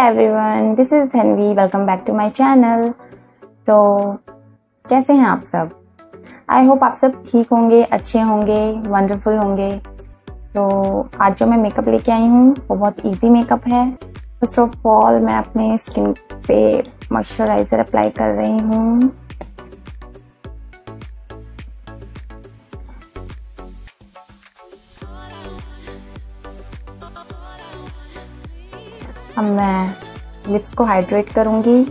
Everyone, this is Dhanvi. Welcome back to my channel. तो कैसे हैं आप सब? आई होप आप सब ठीक होंगे, अच्छे होंगे, वंडरफुल होंगे। तो आज जो मैं मेकअप लेके आई हूँ वो बहुत इजी मेकअप है। फर्स्ट ऑफ ऑल मैं अपने स्किन पे मॉइस्चराइज़र अप्लाई कर रही हूँ। अब मैं लिप्स को हाइड्रेट करूंगी।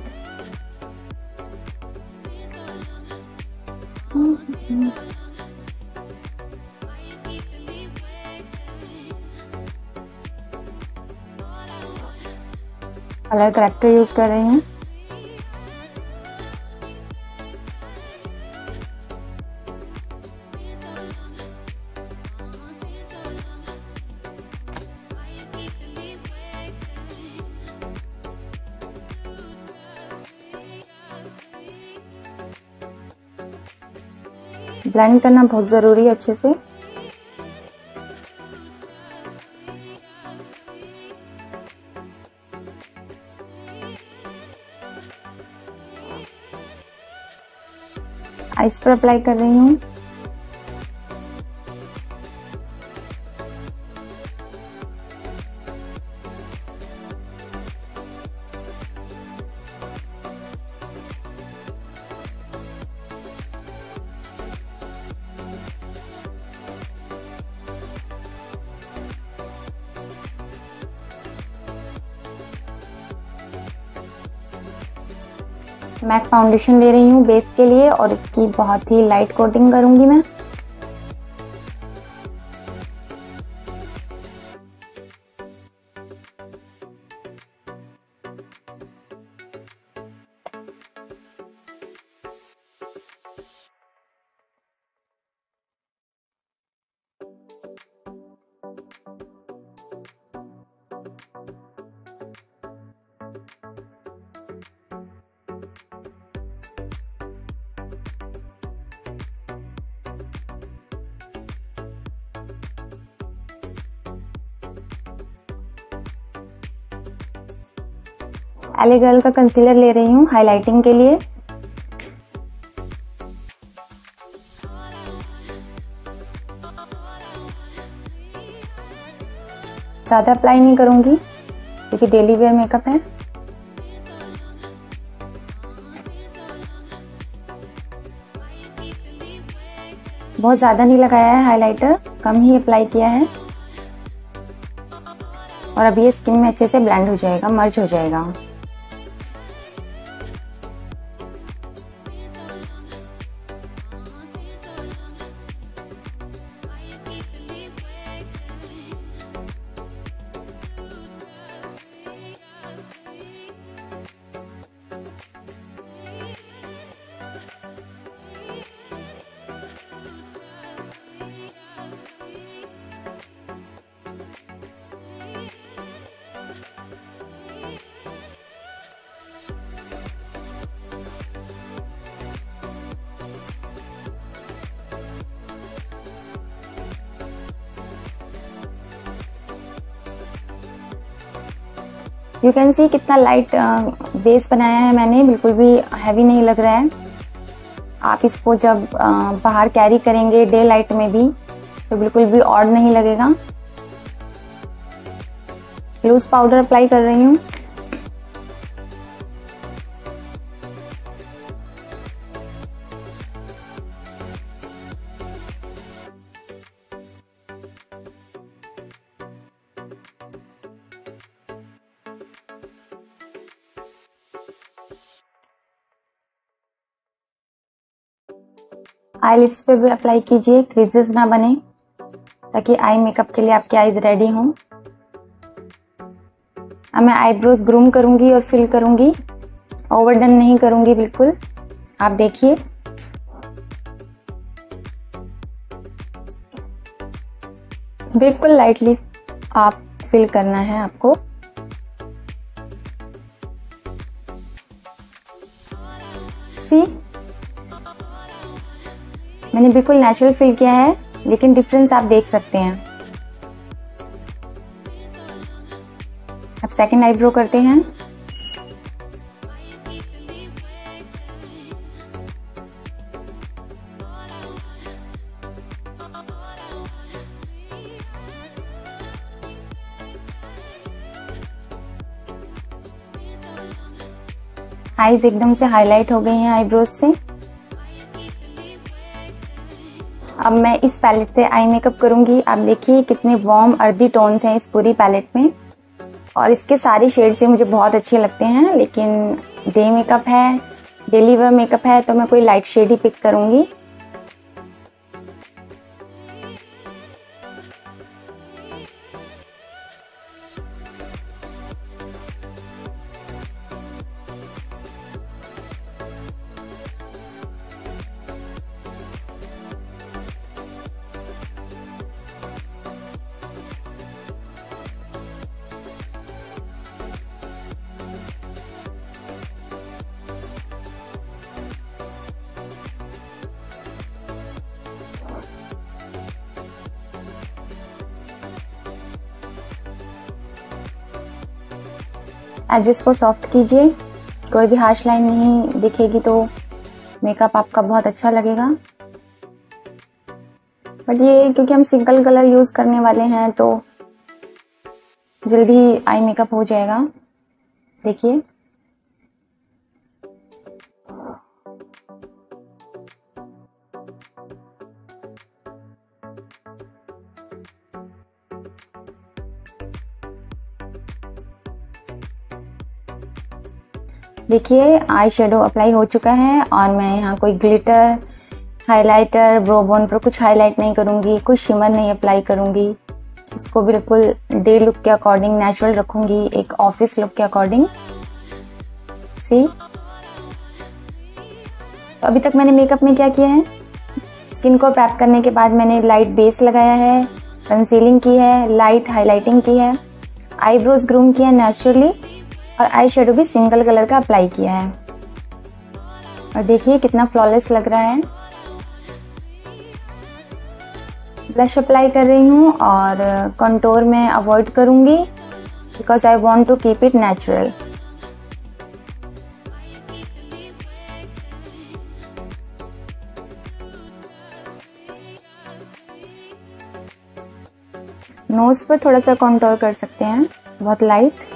कलर करेक्टर यूज कर रही हूँ। ब्लेंड करना बहुत ज़रूरी है अच्छे से। आइस पर अप्लाई कर रही हूँ। मैक फाउंडेशन ले रही हूँ बेस के लिए और इसकी बहुत ही लाइट कोटिंग करूंगी मैं। एले गर्ल का कंसीलर ले रही हूँ हाइलाइटिंग के लिए। ज़्यादा अप्लाई नहीं करूँगी क्योंकि डेली वेयर मेकअप है। बहुत ज़्यादा नहीं लगाया है हाइलाइटर, कम ही अप्लाई किया है। और अब ये स्किन में अच्छे से ब्लेंड हो जाएगा, मर्ज हो जाएगा। यू कैन सी कितना लाइट बेस बनाया है मैंने, बिल्कुल भी हैवी नहीं लग रहा है। आप इसको जब बाहर कैरी करेंगे डे लाइट में भी तो बिल्कुल भी ऑड नहीं लगेगा। लूज पाउडर अप्लाई कर रही हूँ। आईलिड्स पे भी अप्लाई कीजिए, क्रीजेस ना बने, ताकि आई मेकअप के लिए आपकी आईज रेडी हों। अब मैं आईब्रोज ग्रूम करूंगी और फिल करूंगी, ओवरडन नहीं करूंगी बिल्कुल। आप देखिए बिल्कुल लाइटली आप फिल करना है आपको। सी मैंने बिल्कुल नेचुरल फिल किया है, लेकिन डिफरेंस आप देख सकते हैं। अब सेकंड आईब्रो करते हैं। आईज एकदम से हाईलाइट हो गई हैं आईब्रोज से। अब मैं इस पैलेट से आई मेकअप करूंगी। आप देखिए कितने वार्म अर्दी टोन्स हैं इस पूरी पैलेट में, और इसके सारे शेड्स मुझे बहुत अच्छे लगते हैं। लेकिन डे मेकअप है, डेली वेयर मेकअप है, तो मैं कोई लाइट शेड ही पिक करूंगी। एजेस को सॉफ्ट कीजिए, कोई भी हार्श लाइन नहीं दिखेगी तो मेकअप आपका बहुत अच्छा लगेगा। बट ये क्योंकि हम सिंगल कलर यूज़ करने वाले हैं तो जल्दी आई मेकअप हो जाएगा। देखिए देखिए आई शेडो अप्लाई हो चुका है, और मैं यहाँ कोई ग्लिटर, हाइलाइटर, ब्रो बोन पर कुछ हाईलाइट नहीं करूँगी, कुछ शिमर नहीं अप्लाई करूँगी। इसको बिल्कुल डे लुक के अकॉर्डिंग नेचुरल रखूँगी, एक ऑफिस लुक के अकॉर्डिंग। सी तो अभी तक मैंने मेकअप में क्या किया है, स्किन को प्रैप करने के बाद मैंने लाइट बेस लगाया है, कंसीलिंग की है, लाइट हाईलाइटिंग की है, आईब्रोज ग्रूम किया नेचुरली, और आई शेडो भी सिंगल कलर का अप्लाई किया है। और देखिए कितना फ्लॉलेस लग रहा है। ब्लश अप्लाई कर रही हूँ, और कंटूर में अवॉइड करूँगी because I want to keep it natural. Nose पर थोड़ा सा कंटूर कर सकते हैं, बहुत लाइट।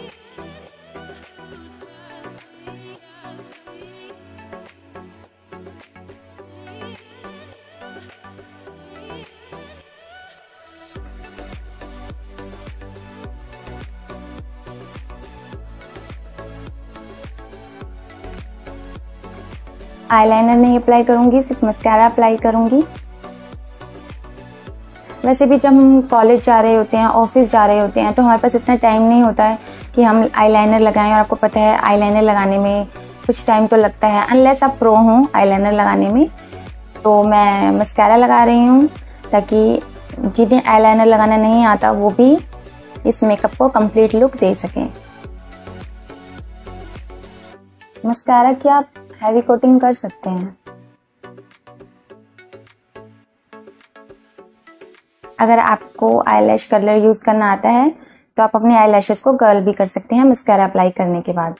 आईलाइनर नहीं अप्लाई करूंगी, सिर्फ मस्कारा अप्लाई करूंगी। वैसे भी जब हम कॉलेज जा रहे होते हैं, ऑफिस जा रहे होते हैं, तो हमारे पास इतना टाइम नहीं होता है कि हम आईलाइनर लगाएं। और आपको पता है आईलाइनर लगाने में कुछ टाइम तो लगता है, अनलेस आप प्रो हों आईलाइनर लगाने में। तो मैं मस्कारा लगा रही हूँ ताकि जिन्हें आईलाइनर लगाना नहीं आता वो भी इस मेकअप को कंप्लीट लुक दे सकें। मस्कारा की आप हैवी कोटिंग कर सकते हैं। अगर आपको आईलैश कर्लर यूज करना आता है तो आप अपने आईलैशेस को कर्ल भी कर सकते हैं मस्कारा अप्लाई करने के बाद।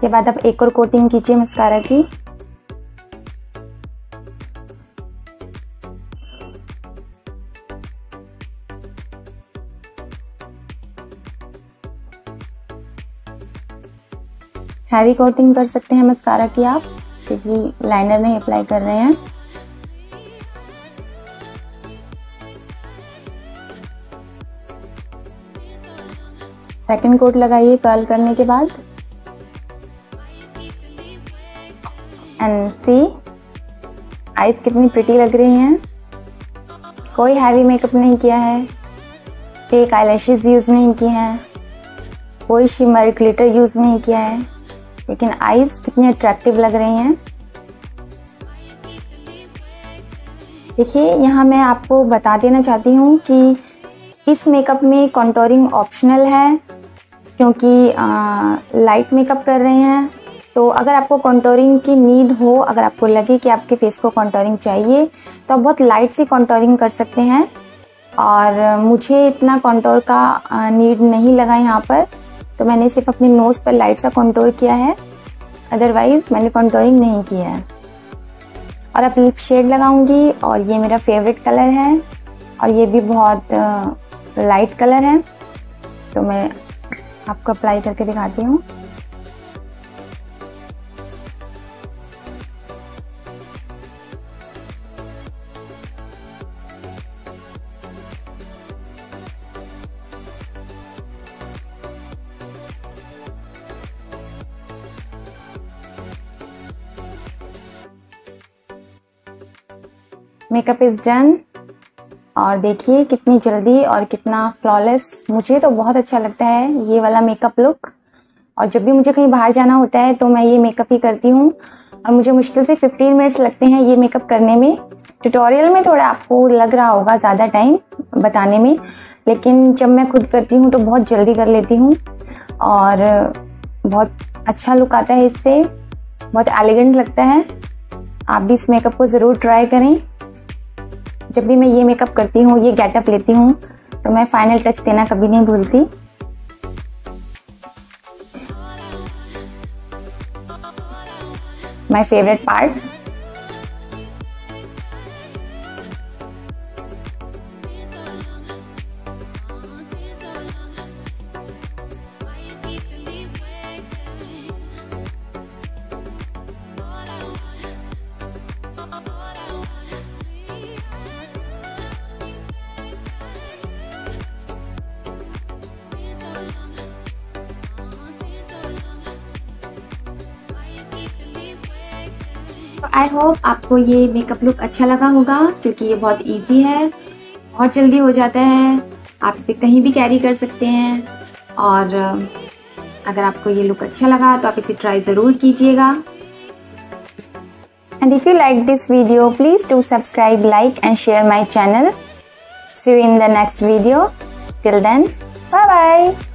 के बाद आप एक और कोटिंग कीजिए मस्कारा की। हैवी कोटिंग कर सकते हैं मस्कारा की आप, क्योंकि लाइनर नहीं अप्लाई कर रहे हैं। सेकंड कोट लगाइए कर्ल करने के बाद। एंड सी आईज कितनी प्रिटी लग रही हैं। कोई हैवी मेकअप नहीं किया है, फेक आईलैशेस यूज नहीं किए हैं, कोई शिमर ग्लिटर यूज नहीं किया है, लेकिन आईज कितनी अट्रैक्टिव लग रही हैं। देखिए यहाँ मैं आपको बता देना चाहती हूँ कि इस मेकअप में कॉन्टोरिंग ऑप्शनल है, क्योंकि लाइट मेकअप कर रहे हैं। तो अगर आपको कॉन्टोरिंग की नीड हो, अगर आपको लगे कि आपके फेस को कॉन्टोरिंग चाहिए, तो आप बहुत लाइट सी कॉन्टोरिंग कर सकते हैं। और मुझे इतना कॉन्टोर का नीड नहीं लगा यहाँ पर, तो मैंने सिर्फ अपने नोज पर लाइट सा कॉन्टोर किया है, अदरवाइज मैंने कॉन्टोरिंग नहीं किया है। और अब लिप शेड लगाऊंगी और ये मेरा फेवरेट कलर है और ये भी बहुत लाइट कलर है, तो मैं आपको अप्लाई करके दिखाती हूँ। मेकअप इज डन और देखिए कितनी जल्दी और कितना फ्लॉलेस। मुझे तो बहुत अच्छा लगता है ये वाला मेकअप लुक, और जब भी मुझे कहीं बाहर जाना होता है तो मैं ये मेकअप ही करती हूँ और मुझे मुश्किल से 15 मिनट्स लगते हैं ये मेकअप करने में। ट्यूटोरियल में थोड़ा आपको लग रहा होगा ज़्यादा टाइम बताने में, लेकिन जब मैं खुद करती हूँ तो बहुत जल्दी कर लेती हूँ और बहुत अच्छा लुक आता है इससे, बहुत एलिगेंट लगता है। आप भी इस मेकअप को ज़रूर ट्राई करें। जब भी मैं ये मेकअप करती हूँ, ये गेटअप लेती हूँ, तो मैं फाइनल टच देना कभी नहीं भूलती। My favourite part. I hope आपको ये मेकअप लुक अच्छा लगा होगा, क्योंकि ये बहुत इजी है, बहुत जल्दी हो जाता है, आप इसे कहीं भी कैरी कर सकते हैं। और अगर आपको ये लुक अच्छा लगा तो आप इसे ट्राई ज़रूर कीजिएगा। And if you like this video, please do subscribe, like and share my channel. See you in the next video. Till then, bye bye.